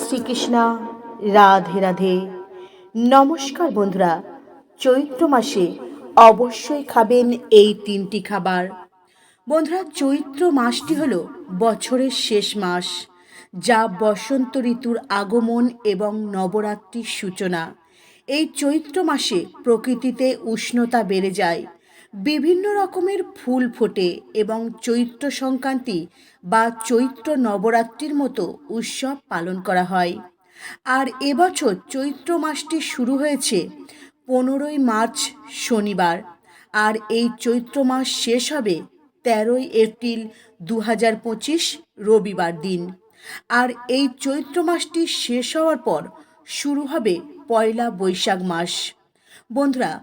শ্রীকৃষ্ণ। রাধে রাধে। নমস্কার বন্ধুরা, চৈত্র মাসে অবশ্যই খাবেন এই তিনটি খাবার। বন্ধুরা, চৈত্র মাসটি হলো বছরের শেষ মাস, যা বসন্ত ঋতুর আগমন এবং নবরাত্রির সূচনা। এই চৈত্র মাসে প্রকৃতিতে উষ্ণতা বেড়ে যায়, বিভিন্ন রকমের ফুল ফোটে এবং চৈত্র সংক্রান্তি বা চৈত্র নবরাত্রির মতো উৎসব পালন করা হয়। আর এবছর চৈত্র মাসটি শুরু হয়েছে 15ই মার্চ শনিবার, আর এই চৈত্র মাস শেষ হবে 13ই এপ্রিল 2025 রবিবার দিন। আর এই চৈত্র মাসটি শেষ হওয়ার পর শুরু হবে পয়লা বৈশাখ মাস। বন্ধুরা,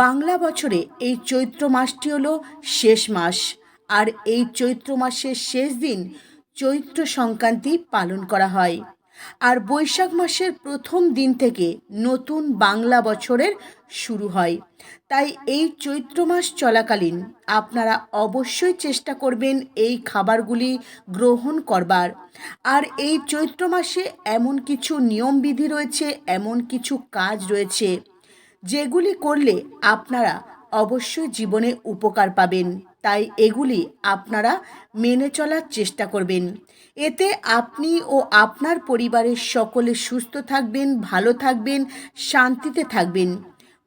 বাংলা বছরে এই চৈত্র মাসটি হলো শেষ মাস, আর এই চৈত্র মাসের শেষ দিন চৈত্র সংক্রান্তি পালন করা হয়। আর বৈশাখ মাসের প্রথম দিন থেকে নতুন বাংলা বছরের শুরু হয়। তাই এই চৈত্র মাস চলাকালীন আপনারা অবশ্যই চেষ্টা করবেন এই খাবারগুলি গ্রহণ করবার। আর এই চৈত্র মাসে এমন কিছু নিয়মবিধি রয়েছে, এমন কিছু কাজ রয়েছে যেগুলি করলে আপনারা অবশ্যই জীবনে উপকার পাবেন। তাই এগুলি আপনারা মেনে চলার চেষ্টা করবেন। এতে আপনি ও আপনার পরিবারের সকলে সুস্থ থাকবেন, ভালো থাকবেন, শান্তিতে থাকবেন।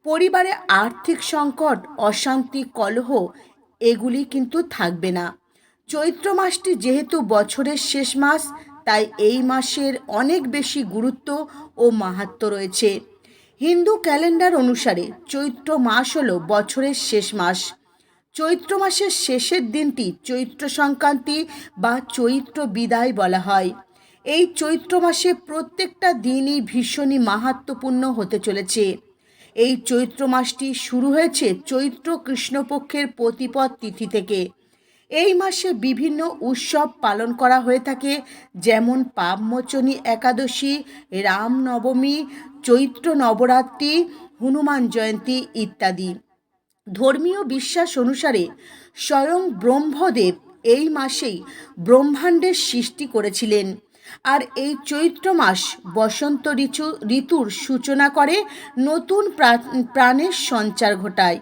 পরিবারে আর্থিক সংকট, অশান্তি, কলহ এগুলি কিন্তু থাকবে না। চৈত্র মাসটি যেহেতু বছরের শেষ মাস, তাই এই মাসের অনেক বেশি গুরুত্ব ও মাহাত্ম্য রয়েছে। হিন্দু ক্যালেন্ডার অনুসারে চৈত্র মাস হলো বছরের শেষ মাস। চৈত্র মাসের শেষের দিনটি চৈত্র সংক্রান্তি বা চৈত্র বিদায় বলা হয়। এই চৈত্র মাসে প্রত্যেকটা দিনই ভীষণই মাহাত্ম্যপূর্ণ হতে চলেছে। এই চৈত্র মাসটি শুরু হয়েছে চৈত্র কৃষ্ণপক্ষের প্রতিপদ তিথি থেকে। এই মাসে বিভিন্ন উৎসব পালন করা হয়ে থাকে, যেমন পাপমোচনী একাদশী, রামনবমী, চৈত্র নবরাত্রি, হনুমান জয়ন্তী ইত্যাদি। ধর্মীয় বিশ্বাস অনুসারে স্বয়ং ব্রহ্মদেব এই মাসেই ব্রহ্মাণ্ডের সৃষ্টি করেছিলেন। আর এই চৈত্র মাস বসন্ত ঋতুর সূচনা করে, নতুন প্রাণের সঞ্চার ঘটায়।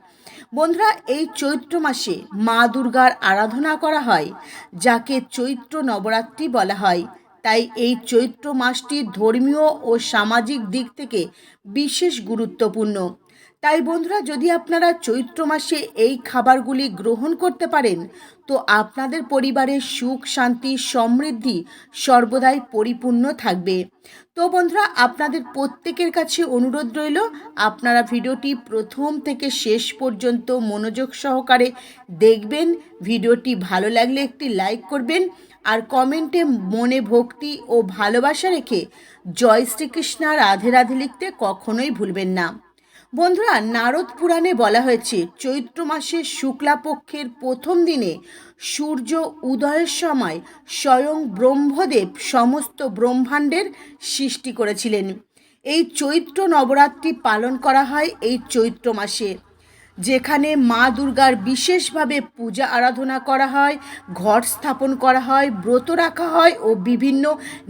বন্ধুরা, এই চৈত্র মাসে মা দুর্গার আরাধনা করা হয়, যাকে চৈত্র নবরাত্রি বলা হয়। তাই এই চৈত্র মাসটি ধর্মীয় ও সামাজিক দিক থেকে বিশেষ গুরুত্বপূর্ণ। তাই বন্ধুরা, যদি আপনারা চৈত্র মাসে এই খাবারগুলি গ্রহণ করতে পারেন, তো আপনাদের পরিবারের সুখ, শান্তি, সমৃদ্ধি সর্বদাই পরিপূর্ণ থাকবে। তো বন্ধুরা, আপনাদের প্রত্যেকের কাছে অনুরোধ রইল, আপনারা ভিডিওটি প্রথম থেকে শেষ পর্যন্ত মনোযোগ সহকারে দেখবেন। ভিডিওটি ভালো লাগলে একটি লাইক করবেন, আর কমেন্টে মনে ভক্তি ও ভালোবাসা রেখে জয় শ্রীকৃষ্ণ রাধে রাধে লিখতে কখনোই ভুলবেন না। বন্ধুরা, নারদ পুরাণে বলা হয়েছে চৈত্র মাসের শুক্লাপক্ষের প্রথম দিনে সূর্য উদয়ের সময় স্বয়ং ব্রহ্মদেব সমস্ত ব্রহ্মাণ্ডের সৃষ্টি করেছিলেন। এই চৈত্র নবরাত্রি পালন করা হয় এই চৈত্র মাসে, যেখানে মা দুর্গার বিশেষভাবে পূজা আরাধনা করা হয়, ঘট স্থাপন করা হয়, ব্রত রাখা হয় ও বিভিন্ন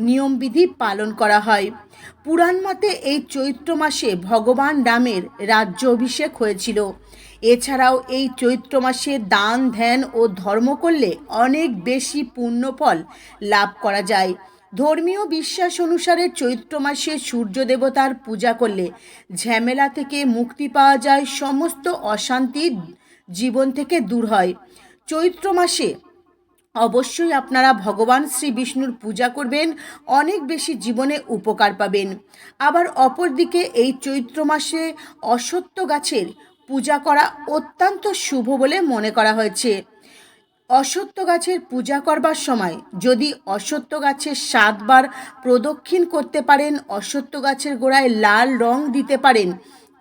নিয়মবিধি পালন করা হয়। পুরাণ মতে এই চৈত্র মাসে ভগবান রামের রাজ্য অভিষেক হয়েছিল। এছাড়াও এই চৈত্র মাসে দান, ধ্যান ও ধর্ম করলে অনেক বেশি পুণ্যফল লাভ করা যায়। ধর্মীয় বিশ্বাস অনুসারে চৈত্র মাসে সূর্য দেবতার পূজা করলে ঝামেলা থেকে মুক্তি পাওয়া যায়, সমস্ত অশান্তি জীবন থেকে দূর হয়। চৈত্র মাসে অবশ্যই আপনারা ভগবান শ্রী বিষ্ণুর পূজা করবেন, অনেক বেশি জীবনে উপকার পাবেন। আবার অপরদিকে এই চৈত্র মাসে অশ্বত্থ গাছের পূজা করা অত্যন্ত শুভ বলে মনে করা হয়েছে। অশ্বত্থ গাছের পূজা করবার সময় যদি অশ্বত্থ গাছের 7 বার প্রদক্ষিণ করতে পারেন, অশ্বত্থ গাছের গোড়ায় লাল রং দিতে পারেন,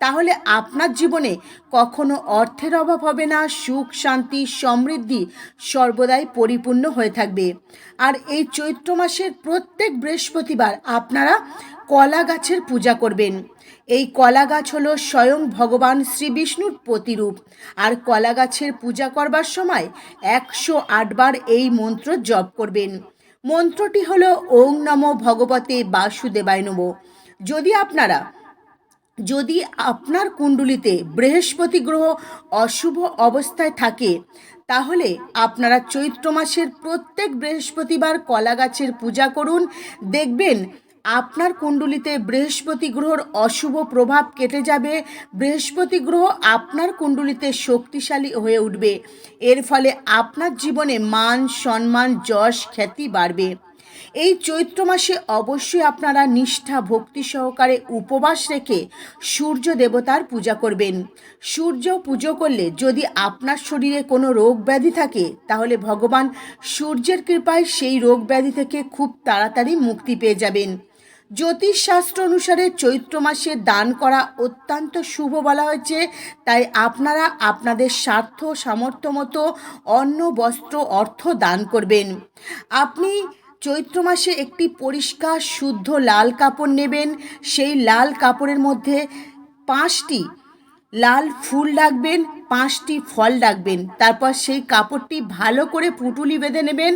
তাহলে আপনার জীবনে কখনো অর্থের অভাব হবে না, সুখ, শান্তি, সমৃদ্ধি সর্বদাই পরিপূর্ণ হয়ে থাকবে। আর এই চৈত্র মাসের প্রত্যেক বৃহস্পতিবার আপনারা কলা গাছের পূজা করবেন। এই কলা গাছ হলো স্বয়ং ভগবান শ্রী বিষ্ণুর প্রতিরূপ। আর কলা গাছের পূজা করবার সময় 108 বার এই মন্ত্র জপ করবেন। মন্ত্রটি হলো ওং নমো ভগবতে বাসুদেবায় নমঃ। যদি আপনার কুণ্ডলিতে বৃহস্পতি গ্রহ অশুভ অবস্থায় থাকে, তাহলে আপনারা চৈত্র মাসের প্রত্যেক বৃহস্পতিবার কলা গাছের পূজা করুন। দেখবেন আপনার কুণ্ডলিতে বৃহস্পতি গ্রহর অশুভ প্রভাব কেটে যাবে। বৃহস্পতি গ্রহ আপনার কুণ্ডলিতে শক্তিশালী হয়ে উঠবে। এর ফলে আপনার জীবনে মান সম্মান যশ খ্যাতি বাড়বে। এই চৈত্র মাসে অবশ্যই আপনারা নিষ্ঠা ভক্তি সহকারে উপবাস রেখে সূর্য দেবতার পূজা করবেন। সূর্য পুজো করলে যদি আপনার শরীরে কোনো রোগ ব্যাধি থাকে, তাহলে ভগবান সূর্যের কৃপায় সেই রোগ ব্যাধি থেকে খুব তাড়াতাড়ি মুক্তি পেয়ে যাবেন। জ্যোতিষশাস্ত্র অনুসারে চৈত্র মাসে দান করা অত্যন্ত শুভ বলা হয়েছে। তাই আপনারা আপনাদের স্বার্থ সামর্থ্য মতো অন্ন বস্ত্র অর্থ দান করবেন। আপনি চৈত্র মাসে একটি পরিষ্কার শুদ্ধ লাল কাপড় নেবেন। সেই লাল কাপড়ের মধ্যে 5টি লাল ফুল রাখবেন, 5টি ফল রাখবেন। তারপর সেই কাপড়টি ভালো করে পুঁটুলি বেঁধে নেবেন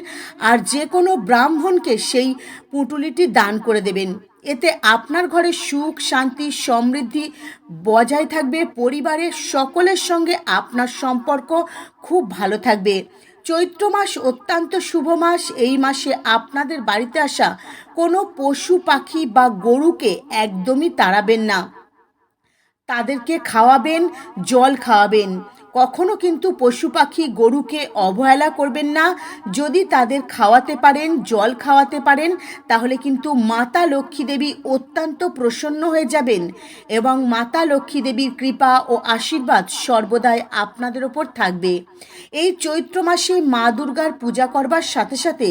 আর যে কোনো ব্রাহ্মণকে সেই পুঁটুলিটি দান করে দেবেন। এতে আপনার ঘরে সুখ শান্তি সমৃদ্ধি বজায় থাকবে। পরিবারের সকলের সঙ্গে আপনার সম্পর্ক খুব ভালো থাকবে। চৈত্র মাস অত্যন্ত শুভ মাস। এই মাসে আপনাদের বাড়িতে আসা কোনো পশু পাখি বা গরুকে একদমই তাড়াবেন না। তাদেরকে খাওয়াবেন, জল খাওয়াবেন। কখনো কিন্তু পশু পাখি গরুকে অবহেলা করবেন না। যদি তাদের খাওয়াতে পারেন, জল খাওয়াতে পারেন, তাহলে কিন্তু মাতা লক্ষ্মী দেবী অত্যন্ত প্রসন্ন হয়ে যাবেন এবং মাতা লক্ষ্মী দেবীর কৃপা ও আশীর্বাদ সর্বদাই আপনাদের ওপর থাকবে। এই চৈত্র মাসে মা দুর্গার পূজা করবার সাথে সাথে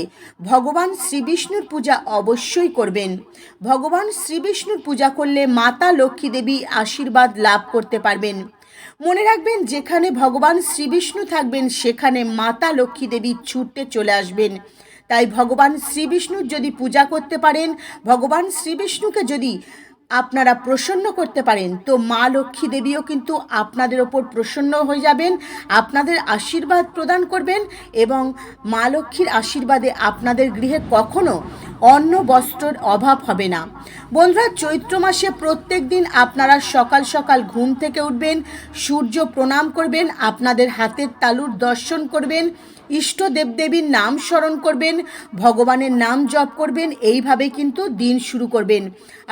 ভগবান শ্রীবিষ্ণুর পূজা অবশ্যই করবেন। ভগবান শ্রীবিষ্ণুর পূজা করলে মাতা লক্ষ্মী দেবী আশীর্বাদ লাভ করতে পারবেন। মনে রাখবেন, যেখানে ভগবান শ্রীবিষ্ণু থাকবেন সেখানে মাতা লক্ষ্মী দেবী ছুটতে চলে আসবেন। তাই ভগবান শ্রীবিষ্ণুর যদি পূজা করতে পারেন, ভগবান শ্রীবিষ্ণুকে যদি আপনারা প্রসন্ন করতে পারেন, তো মা লক্ষ্মী দেবীও কিন্তু আপনাদের ওপর প্রসন্ন হয়ে যাবেন, আপনাদের আশীর্বাদ প্রদান করবেন এবং মা লক্ষ্মীর আশীর্বাদে আপনাদের গৃহে কখনো অন্ন বস্ত্রের অভাব হবে না। বন্ধুরা, চৈত্র মাসে প্রত্যেক দিন আপনারা সকাল সকাল ঘুম থেকে উঠবেন, সূর্য প্রণাম করবেন, আপনাদের হাতের তালুর দর্শন করবেন, ইষ্ট দেবদেবীর নাম স্মরণ করবেন, ভগবানের নাম জপ করবেন। এইভাবে কিন্তু দিন শুরু করবেন।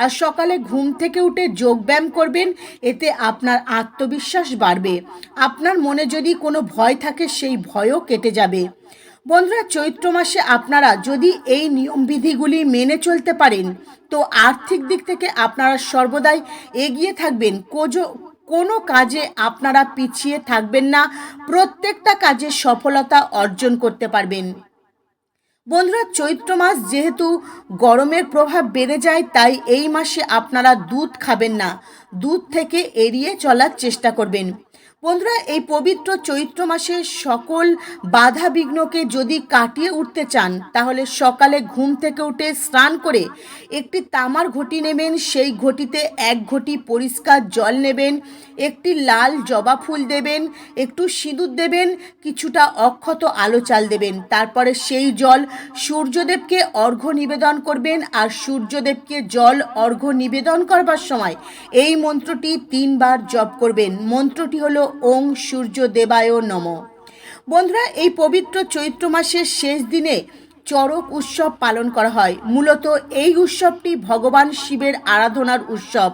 আর সকালে ঘুম থেকে উঠে যোগব্যায়াম করবেন। এতে আপনার আত্মবিশ্বাস বাড়বে। আপনার মনে যদি কোনো ভয় থাকে, সেই ভয়ও কেটে যাবে। বন্ধুরা, চৈত্র মাসে আপনারা যদি এই নিয়মবিধিগুলি মেনে চলতে পারেন, তো আর্থিক দিক থেকে আপনারা সর্বদাই এগিয়ে থাকবেন। কোনো কাজে আপনারা পিছিয়ে থাকবেন না। প্রত্যেকটা কাজে সফলতা অর্জন করতে পারবেন। বন্ধুরা, চৈত্র মাস যেহেতু গরমের প্রভাব বেড়ে যায়, তাই এই মাসে আপনারা দুধ খাবেন না। দুধ থেকে এড়িয়ে চলার চেষ্টা করবেন। বন্ধুরা, এই পবিত্র চৈত্র মাসে সকল বাধা বিঘ্নকে যদি কাটিয়ে উঠতে চান, তাহলে সকালে ঘুম থেকে উঠে স্নান করে একটি তামার ঘটি নেবেন। সেই ঘটিতে 1 ঘটি পরিষ্কার জল নেবেন, একটি লাল জবা ফুল দেবেন, একটু সিঁদুর দেবেন, কিছুটা অক্ষত আলো চাল দেবেন। তারপরে সেই জল সূর্যদেবকে অর্ঘ্য নিবেদন করবেন। আর সূর্যদেবকে জল অর্ঘ্য নিবেদন করবার সময় এই মন্ত্রটি 3 বার জপ করবেন। মন্ত্রটি হলো ওং সূর্য দেবায় নমঃ। বন্ধুরা, এই পবিত্র চৈত্র মাসের শেষ দিনে চড়ক উৎসব পালন করা হয়। মূলত এই উৎসবটি ভগবান শিবের আরাধনার উৎসব,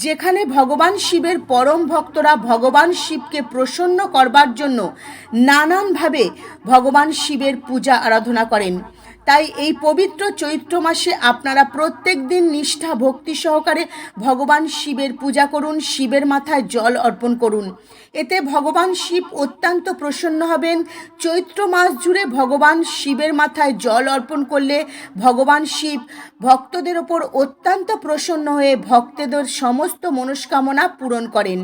যেখানে ভগবান শিবের পরম ভক্তরা ভগবান শিবকে প্রসন্ন করবার জন্য নানানভাবে ভগবান শিবের পূজা আরাধনা করেন। তাই এই পবিত্র চৈত্র মাসে আপনারা প্রত্যেক দিন নিষ্ঠা ভক্তি সহকারে ভগবান শিবের পূজা করুন, শিবের মাথায় জল অর্পণ করুন। এতে ভগবান শিব অত্যন্ত প্রসন্ন হবেন। চৈত্র মাস জুড়ে ভগবান শিবের মাথায় জল অর্পণ করলে ভগবান শিব ভক্তদের ওপর অত্যন্ত প্রসন্ন হয়ে ভক্তদের সমস্ত মনস্কামনা পূরণ করেন।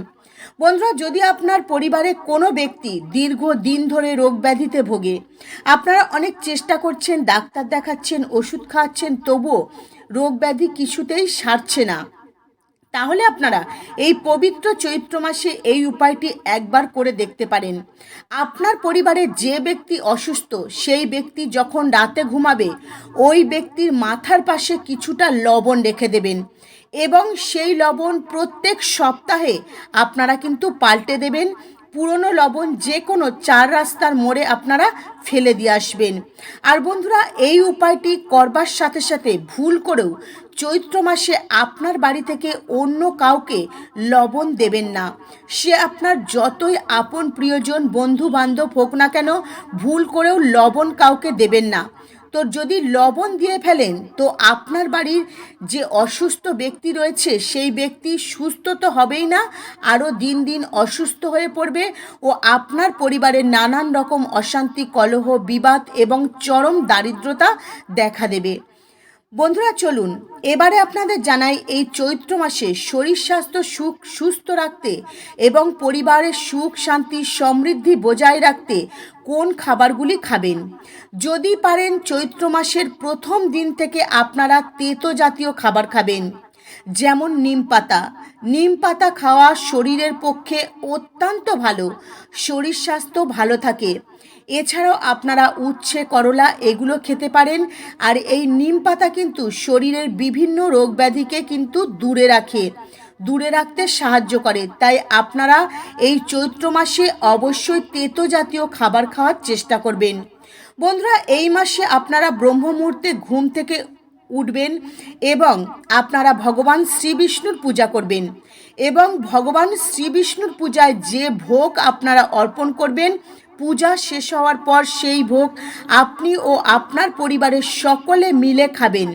বন্ধুরা, যদি আপনার পরিবারে কোনো ব্যক্তি দীর্ঘদিন ধরে রোগ ব্যাধিতে ভোগে, আপনারা অনেক চেষ্টা করছেন, ডাক্তার দেখাচ্ছেন, ওষুধ খাওয়াচ্ছেন, তবুও রোগ ব্যাধি কিছুতেই সারছে না, তাহলে আপনারা এই পবিত্র চৈত্র মাসে এই উপায়টি একবার করে দেখতে পারেন। আপনার পরিবারে যে ব্যক্তি অসুস্থ সেই ব্যক্তি যখন রাতে ঘুমাবে ওই ব্যক্তির মাথার পাশে কিছুটা লবণ রেখে দেবেন এবং সেই লবণ প্রত্যেক সপ্তাহে আপনারা কিন্তু পাল্টে দেবেন। পুরনো লবণ যে কোনো 4 রাস্তার মোড়ে আপনারা ফেলে দিয়ে আসবেন। আর বন্ধুরা, এই উপায়টি করবার সাথে সাথে ভুল করেও চৈত্র মাসে আপনার বাড়ি থেকে অন্য কাউকে লবণ দেবেন না। সে আপনার যতই আপন প্রিয়জন বন্ধু বান্ধব হোক না কেন, ভুল করেও লবণ কাউকে দেবেন না। তো যদি লবণ দিয়ে ফেলেন তো আপনার বাড়ির যে অসুস্থ ব্যক্তি রয়েছে সেই ব্যক্তি সুস্থ তো হবেই না, আরও দিন দিন অসুস্থ হয়ে পড়বে ও আপনার পরিবারের নানান রকম অশান্তি, কলহ, বিবাদ এবং চরম দারিদ্রতা দেখা দেবে। বন্ধুরা চলুন এবারে আপনাদের জানাই এই চৈত্র মাসে শরীর স্বাস্থ্য সুস্থ রাখতে এবং পরিবারের সুখ শান্তি সমৃদ্ধি বজায় রাখতে কোন খাবারগুলি খাবেন। যদি পারেন চৈত্র মাসের প্রথম দিন থেকে আপনারা তেতো জাতীয় খাবার খাবেন, যেমন নিম পাতা খাওয়া শরীরের পক্ষে অত্যন্ত ভালো, শরীর স্বাস্থ্য ভালো থাকে। এছাড়াও আপনারা উচ্ছে, করলা এগুলো খেতে পারেন। আর এই নিম পাতা কিন্তু শরীরের বিভিন্ন রোগ ব্যাধিকে কিন্তু দূরে রাখতে সাহায্য করে। তাই আপনারা এই চৈত্র মাসে অবশ্যই তেতো জাতীয় খাবার খাওয়ার চেষ্টা করবেন। বন্ধুরা, এই মাসে আপনারা ব্রহ্ম মুহূর্তে ঘুম থেকে উঠবেন এবং আপনারা ভগবান শ্রী বিষ্ণুর পূজা করবেন এবং ভগবান শ্রী বিষ্ণুর পূজায় যে ভোগ আপনারা অর্পণ করবেন, পূজা শেষ হওয়ার পর সেই ভোগ আপনি ও আপনার পরিবারের সকলে মিলে খাবেন।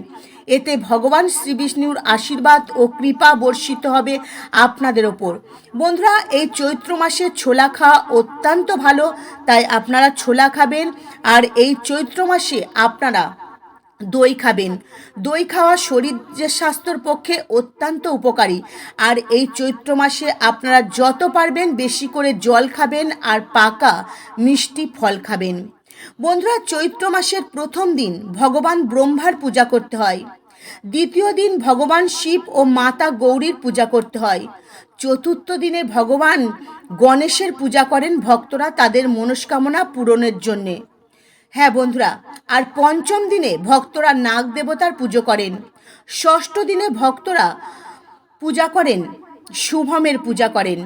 এতে ভগবান শ্রী বিষ্ণুর আশীর্বাদ ও কৃপা বর্ষিত হবে আপনাদের ওপর। বন্ধুরা, এই চৈত্র মাসে ছোলা খাওয়া অত্যন্ত ভালো, তাই আপনারা ছোলা খাবেন। আর এই চৈত্র মাসে আপনারা দই খাবেন। দই খাওয়া শরীরের স্বাস্থ্যর পক্ষে অত্যন্ত উপকারী। আর এই চৈত্র মাসে আপনারা যত পারবেন বেশি করে জল খাবেন আর পাকা মিষ্টি ফল খাবেন। বন্ধুরা, চৈত্র মাসের প্রথম দিন ভগবান ব্রহ্মার পূজা করতে হয়, দ্বিতীয় দিন ভগবান শিব ও মাতা গৌরীর পূজা করতে হয়, চতুর্থ দিনে ভগবান গণেশের পূজা করেন ভক্তরা তাদের মনস্কামনা পূরণের জন্যে। হ্যাঁ বন্ধুরা, আর পঞ্চম দিনে ভক্তরা নাগ দেবতার পুজো করেন, ষষ্ঠ দিনে ভক্তরা পূজা করেন শুভমের পূজা করেন,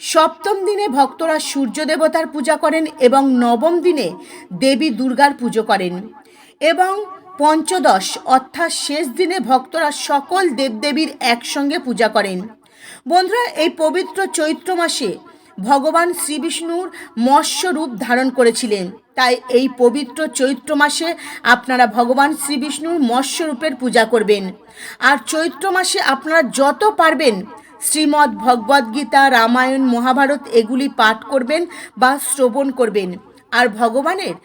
সপ্তম দিনে ভক্তরা সূর্য দেবতার পূজা করেন এবং নবম দিনে দেবী দুর্গার পুজো করেন এবং পঞ্চদশ অর্থাৎ শেষ দিনে ভক্তরা সকল দেবদেবীর একসঙ্গে পূজা করেন। বন্ধুরা, এই পবিত্র চৈত্র মাসে ভগবান শ্রীবিষ্ণুর মৎস্য রূপ ধারণ করেছিলেন, তাই এই পবিত্র চৈত্র মাসে আপনারা ভগবান শ্রীবিষ্ণুর মৎস্য রূপের পূজা করবেন। আর চৈত্র মাসে আপনারা যত পারবেন শ্রীমদ্ ভগবদ্গীতা, রামায়ণ, মহাভারত এগুলি পাঠ করবেন বা শ্রবণ করবেন। আর ভগবানের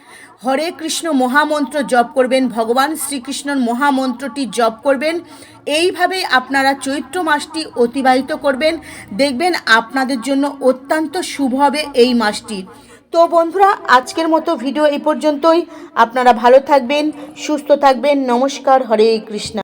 হরে কৃষ্ণ মহামন্ত্র জপ করবেন, ভগবান শ্রীকৃষ্ণর মহামন্ত্রটি জপ করবেন। এইভাবে আপনারা চৈত্র মাসটি অতিবাহিত করবেন, দেখবেন আপনাদের জন্য অত্যন্ত শুভ হবে এই মাসটি। তো বন্ধুরা, আজকের মতো ভিডিও এই পর্যন্তই। আপনারা ভালো থাকবেন, সুস্থ থাকবেন। নমস্কার, হরে কৃষ্ণ।